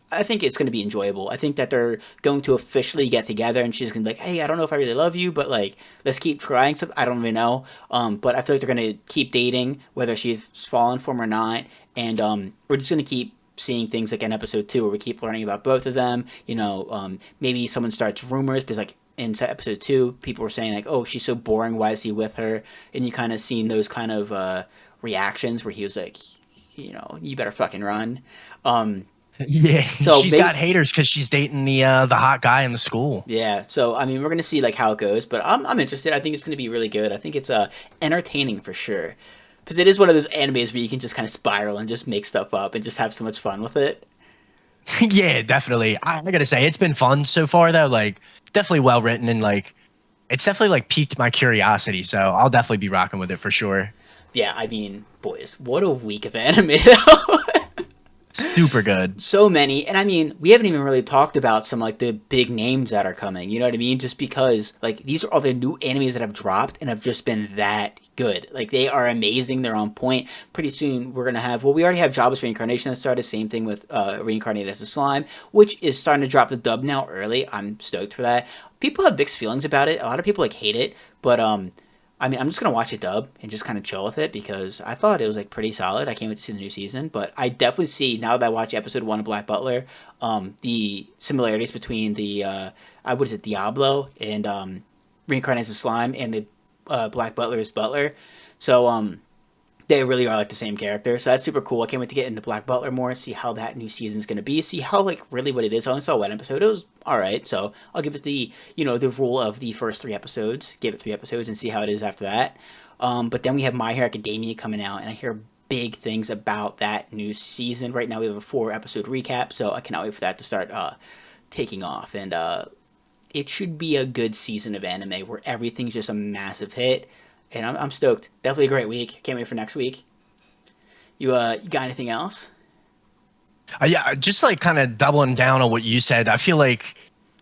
I think it's going to be enjoyable. I think that they're going to officially get together, and she's going to be like, "Hey, I don't know if I really love you, but like, let's keep trying." So I don't even know. But I feel like they're going to keep dating, whether she's fallen for him or not, and we're just going to keep seeing things like in episode 2 where we keep learning about both of them. Maybe someone starts rumors because like in episode 2, people were saying like, "Oh, she's so boring. Why is he with her?" And you kind of seen those kind of reactions where he was like, "You better fucking run." Yeah, So she's maybe got haters because she's dating the hot guy in the school. yeah. So I mean, we're gonna see like how it goes, but I'm interested. I think it's gonna be really good. I think it's entertaining for sure, because it is one of those animes where you can just kind of spiral and just make stuff up and just have so much fun with it. Yeah, definitely. I gotta say, it's been fun so far though. Like, definitely well written and like, it's definitely like piqued my curiosity. So I'll definitely be rocking with it for sure. Yeah, I mean, boys, what a week of anime though. Super good. So many, and I mean, we haven't even really talked about some like the big names that are coming. You know what I mean? Just because like these are all the new animes that have dropped and have just been that good. Like they are amazing. They're on point. Pretty soon we're gonna have. Well, we already have Jobless Reincarnation that started. Same thing with Reincarnated as a Slime, which is starting to drop the dub now early. I'm stoked for that. People have mixed feelings about it. A lot of people like hate it, but I mean, I'm just gonna watch it dub and just kind of chill with it because I thought it was like pretty solid. I can't wait to see the new season, but I definitely see now that I watch episode 1 of Black Butler, the similarities between the what is it, Diablo and Reincarnated as a Slime and the Black Butler's Butler. So they really are like the same character. So that's super cool. I can't wait to get into Black Butler more, see how that new season's gonna be, see how like really what it is. I only saw one episode. It was all right. So I'll give it the the rule of the first 3 episodes. Give it 3 episodes and see how it is after that. But then we have My Hero Academia coming out, and I hear big things about that new season. Right now we have a 4 episode recap, so I cannot wait for that to start taking off. And it should be a good season of anime where everything's just a massive hit. And I'm stoked. Definitely a great week. Can't wait for next week. You got anything else? Yeah, just like kind of doubling down on what you said. I feel like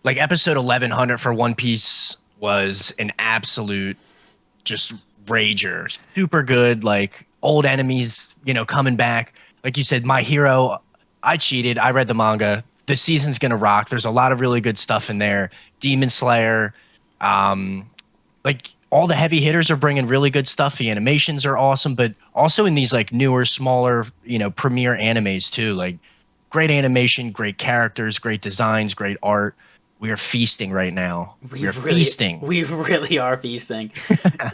episode 1100 for One Piece was an absolute just rager. Super good, like old enemies, coming back. Like you said, My Hero, I cheated. I read the manga. The season's gonna rock. There's a lot of really good stuff in there. Demon Slayer, um, like all the heavy hitters are bringing really good stuff. The animations are awesome, but also in these like newer, smaller, premiere animes too. Like great animation, great characters, great designs, great art. We are feasting right now. We are feasting. We really are feasting,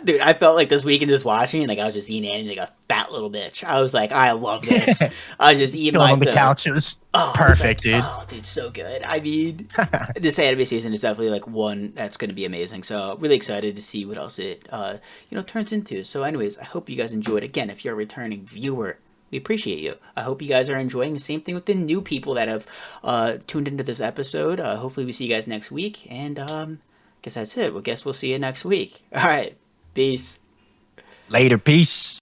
dude. I felt like this weekend just watching, like I was just eating anime like a fat little bitch. I was like, I love this. I was just eating Chilling my on the food. couch. It was Oh, it was like, perfect, dude. oh, dude, so good. I mean, this anime season is definitely like one that's going to be amazing. So really excited to see what else it turns into. So, anyways, I hope you guys enjoyed. Again, if you're a returning viewer, we appreciate you. I hope you guys are enjoying. The same thing with the new people that have tuned into this episode. Hopefully, we see you guys next week. And guess that's it. Well, guess we'll see you next week. All right, peace. Later, peace.